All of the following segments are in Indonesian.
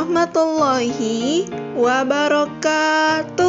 warahmatullahi wabarakatuh.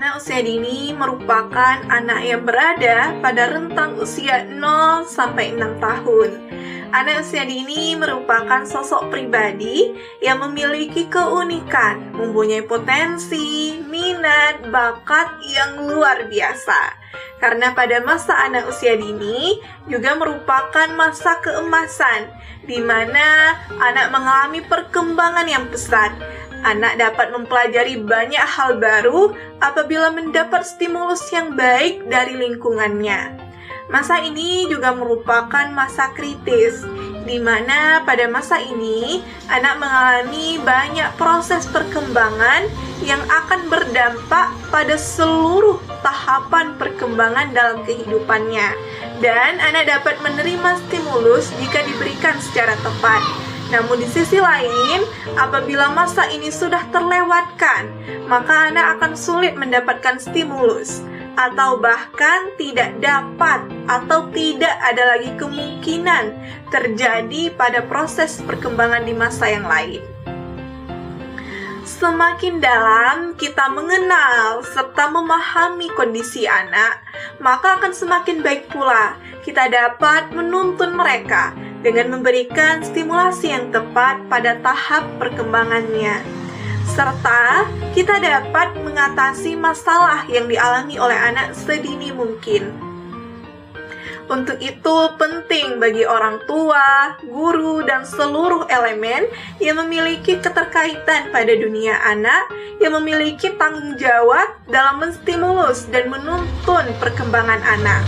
Anak usia dini merupakan anak yang berada pada rentang usia 0 sampai 6 tahun. Anak usia dini merupakan sosok pribadi yang memiliki keunikan, mempunyai potensi, minat, bakat yang luar biasa. Karena pada masa anak usia dini juga merupakan masa keemasan, di mana anak mengalami perkembangan yang pesat. Anak dapat mempelajari banyak hal baru apabila mendapat stimulus yang baik dari lingkungannya. Masa ini juga merupakan masa kritis, di mana pada masa ini anak mengalami banyak proses perkembangan yang akan berdampak pada seluruh tahapan perkembangan dalam kehidupannya. Dan anak dapat menerima stimulus jika diberikan secara tepat. Namun di sisi lain, apabila masa ini sudah terlewatkan, maka anak akan sulit mendapatkan stimulus, atau bahkan tidak dapat atau tidak ada lagi kemungkinan terjadi pada proses perkembangan di masa yang lain. Semakin dalam kita mengenal serta memahami kondisi anak, maka akan semakin baik pula kita dapat menuntun mereka dengan memberikan stimulasi yang tepat pada tahap perkembangannya. Serta kita dapat mengatasi masalah yang dialami oleh anak sedini mungkin. Untuk itu penting bagi orang tua, guru, dan seluruh elemen yang memiliki keterkaitan pada dunia anak, yang memiliki tanggung jawab dalam menstimulus dan menuntun perkembangan anak.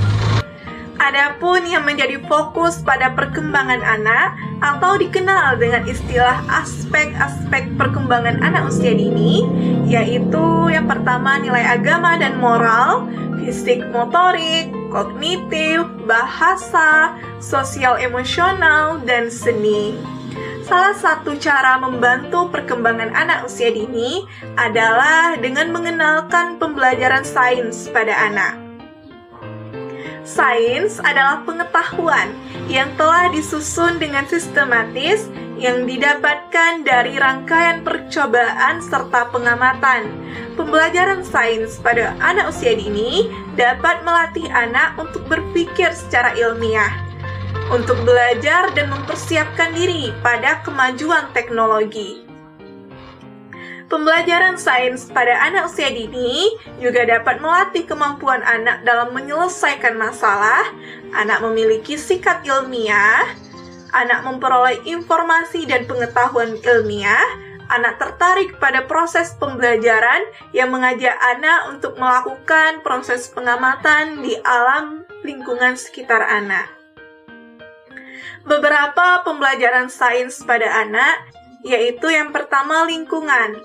Adapun yang menjadi fokus pada perkembangan anak atau dikenal dengan istilah aspek-aspek perkembangan anak usia dini, yaitu yang pertama nilai agama dan moral, fisik motorik, kognitif, bahasa, sosial emosional, dan seni. Salah satu cara membantu perkembangan anak usia dini adalah dengan mengenalkan pembelajaran sains pada anak. Sains adalah pengetahuan yang telah disusun dengan sistematis yang didapatkan dari rangkaian percobaan serta pengamatan. Pembelajaran sains pada anak usia dini dapat melatih anak untuk berpikir secara ilmiah, untuk belajar dan mempersiapkan diri pada kemajuan teknologi. Pembelajaran sains pada anak usia dini juga dapat melatih kemampuan anak dalam menyelesaikan masalah, anak memiliki sikap ilmiah, anak memperoleh informasi dan pengetahuan ilmiah, anak tertarik pada proses pembelajaran yang mengajak anak untuk melakukan proses pengamatan di alam lingkungan sekitar anak. Beberapa pembelajaran sains pada anak, yaitu yang pertama lingkungan,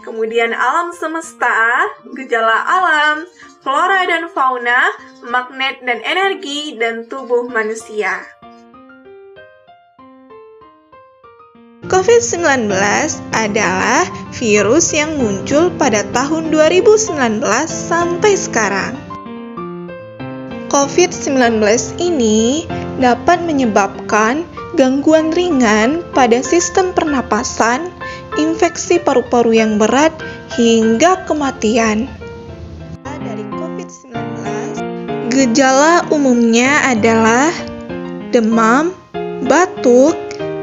kemudian alam semesta, gejala alam, flora dan fauna, magnet dan energi, dan tubuh manusia. COVID-19 adalah virus yang muncul pada tahun 2019 sampai sekarang. COVID-19 ini dapat menyebabkan gangguan ringan pada sistem pernapasan, infeksi paru-paru yang berat, hingga kematian. Dari COVID-19, gejala umumnya adalah demam, batuk,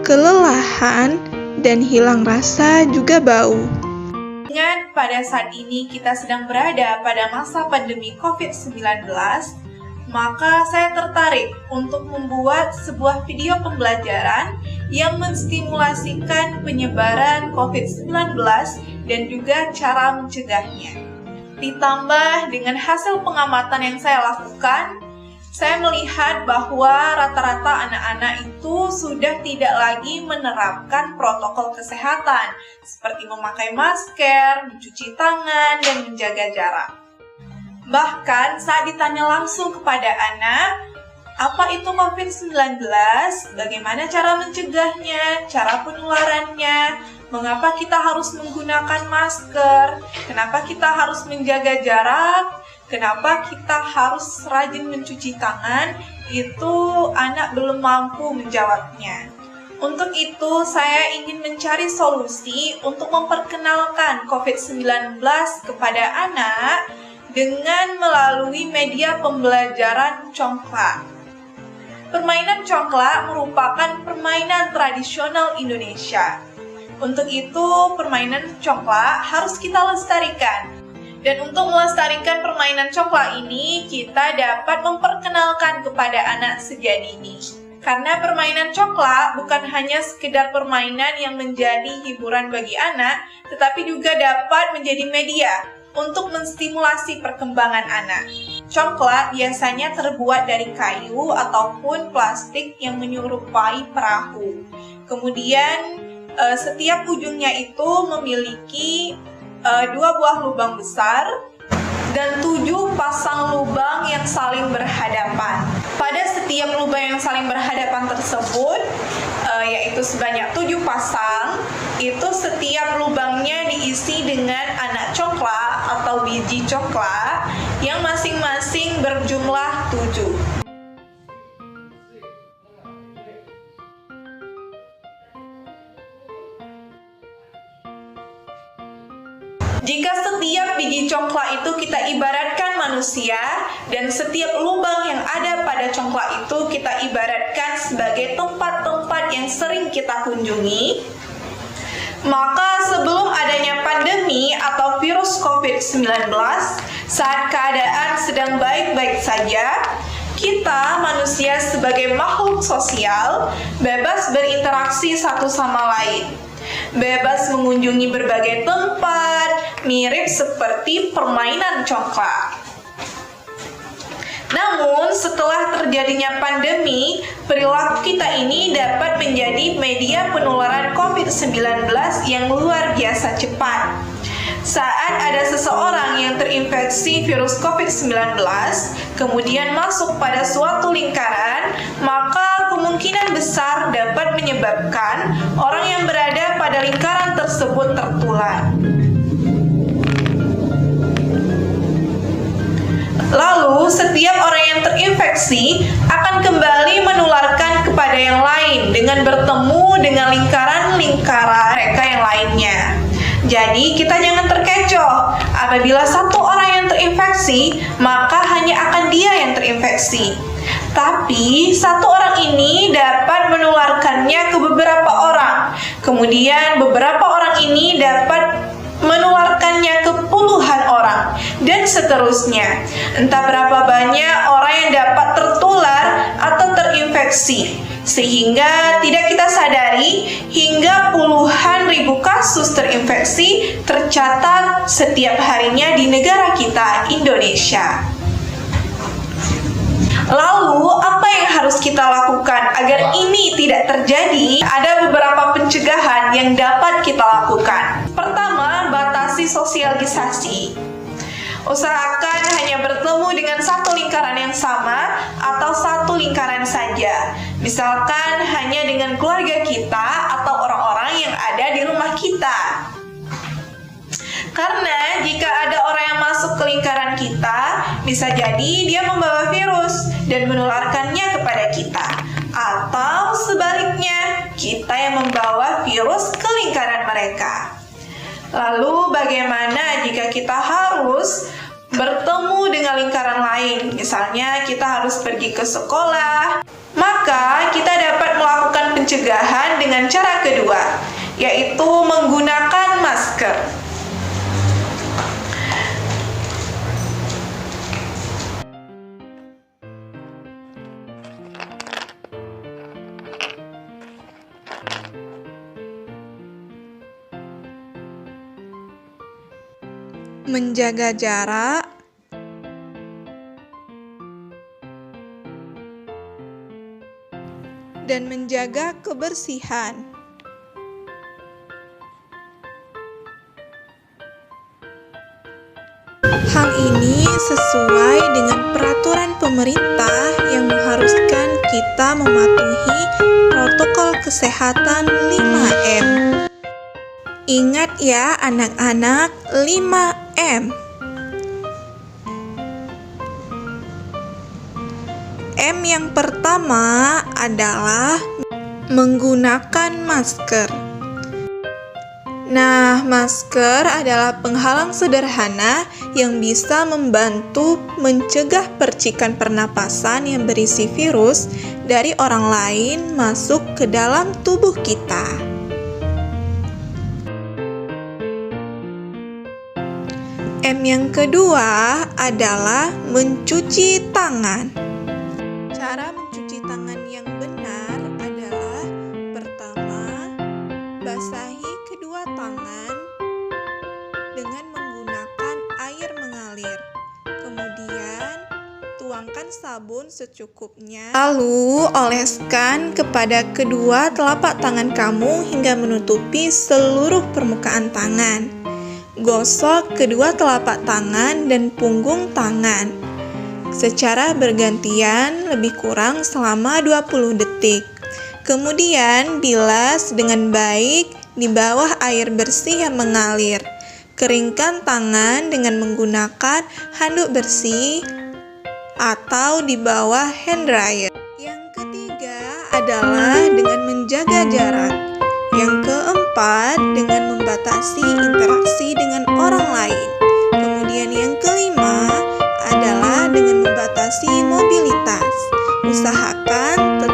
kelelahan, dan hilang rasa juga bau. Ingat, pada saat ini kita sedang berada pada masa pandemi COVID-19, maka saya tertarik untuk membuat sebuah video pembelajaran yang menstimulasikan penyebaran COVID-19 dan juga cara mencegahnya. Ditambah dengan hasil pengamatan yang saya lakukan, saya melihat bahwa rata-rata anak-anak itu sudah tidak lagi menerapkan protokol kesehatan seperti memakai masker, mencuci tangan, dan menjaga jarak. Bahkan saat ditanya langsung kepada anak, apa itu COVID-19, bagaimana cara mencegahnya, cara penularannya, mengapa kita harus menggunakan masker, kenapa kita harus menjaga jarak, kenapa kita harus rajin mencuci tangan, itu anak belum mampu menjawabnya. Untuk itu, saya ingin mencari solusi untuk memperkenalkan COVID-19 kepada anak dengan melalui media pembelajaran congklak. Permainan congklak merupakan permainan tradisional Indonesia. Untuk itu, permainan congklak harus kita lestarikan. Dan untuk melestarikan permainan congklak ini, kita dapat memperkenalkan kepada anak sejak dini. Karena permainan congklak bukan hanya sekedar permainan yang menjadi hiburan bagi anak, tetapi juga dapat menjadi media untuk menstimulasi perkembangan anak. Congklak biasanya terbuat dari kayu ataupun plastik yang menyerupai perahu. Kemudian setiap ujungnya itu memiliki 2 buah lubang besar dan 7 pasang lubang yang saling berhadapan. Pada setiap lubang yang saling berhadapan tersebut, yaitu sebanyak 7 pasang, itu setiap lubangnya diisi dengan anak congklak atau biji congklak yang masing-masing berjumlah 7. Jika setiap biji congklak itu kita ibaratkan manusia, dan setiap lubang yang ada pada congklak itu kita ibaratkan sebagai tempat-tempat yang sering kita kunjungi, maka sebelum adanya pandemi atau virus COVID-19, saat keadaan sedang baik-baik saja, kita manusia sebagai makhluk sosial bebas berinteraksi satu sama lain, bebas mengunjungi berbagai tempat, mirip seperti permainan congklak. Namun, setelah terjadinya pandemi, perilaku kita ini dapat menjadi media penularan COVID-19 yang luar biasa cepat. Saat ada seseorang yang terinfeksi virus COVID-19, kemudian masuk pada suatu lingkaran, maka kemungkinan besar dapat menyebabkan orang yang berada pada lingkaran tersebut tertular. Lalu, setiap orang yang terinfeksi akan kembali menularkan kepada yang lain dengan bertemu dengan lingkaran-lingkaran mereka yang lainnya. Jadi, kita jangan terkecoh. Apabila satu orang yang terinfeksi, maka hanya akan dia yang terinfeksi. Tapi, satu orang ini dapat menularkannya ke beberapa orang. Kemudian, beberapa orang ini dapat menularkannya ke puluhan orang, dan seterusnya. Entah berapa banyak orang yang dapat tertular atau terinfeksi, sehingga tidak kita sadari hingga puluhan ribu kasus terinfeksi tercatat setiap harinya di negara kita, Indonesia. Lalu, apa yang harus kita lakukan agar ini tidak terjadi? Ada beberapa pencegahan yang dapat kita lakukan. Pertama, batasi sosialisasi. Usahakan hanya bertemu dengan satu lingkaran yang sama atau satu lingkaran saja. Misalkan hanya dengan keluarga kita atau orang-orang yang ada di rumah kita. Karena jika ada orang yang masuk ke lingkaran kita, bisa jadi dia membawa virus dan menularkannya kepada kita. Atau sebaliknya, kita yang membawa virus ke lingkaran mereka. Lalu bagaimana jika kita harus bertemu dengan lingkaran lain? Misalnya kita harus pergi ke sekolah. Maka kita dapat melakukan pencegahan dengan cara kedua, yaitu menggunakan masker. Menjaga jarak, dan menjaga kebersihan. Hal ini sesuai dengan peraturan pemerintah yang mengharuskan kita mematuhi protokol kesehatan 5M. Ingat ya anak-anak, 5M. M yang pertama adalah menggunakan masker. Nah, masker adalah penghalang sederhana yang bisa membantu mencegah percikan pernapasan yang berisi virus dari orang lain masuk ke dalam tubuh kita. M yang kedua adalah mencuci tangan. Cara mencuci tangan yang benar adalah pertama, basahi kedua tangan dengan menggunakan air mengalir. Kemudian, tuangkan sabun secukupnya. Lalu, oleskan kepada kedua telapak tangan kamu hingga menutupi seluruh permukaan tangan. Gosok kedua telapak tangan dan punggung tangan secara bergantian lebih kurang selama 20 detik. Kemudian bilas dengan baik di bawah air bersih yang mengalir. Keringkan tangan dengan menggunakan handuk bersih atau di bawah hand dryer. Yang ketiga adalah dengan menjaga jarak. Yang keempat, dengan membatasi interaksi dengan orang lain. Kemudian yang kelima adalah dengan membatasi mobilitas. Usahakan tetap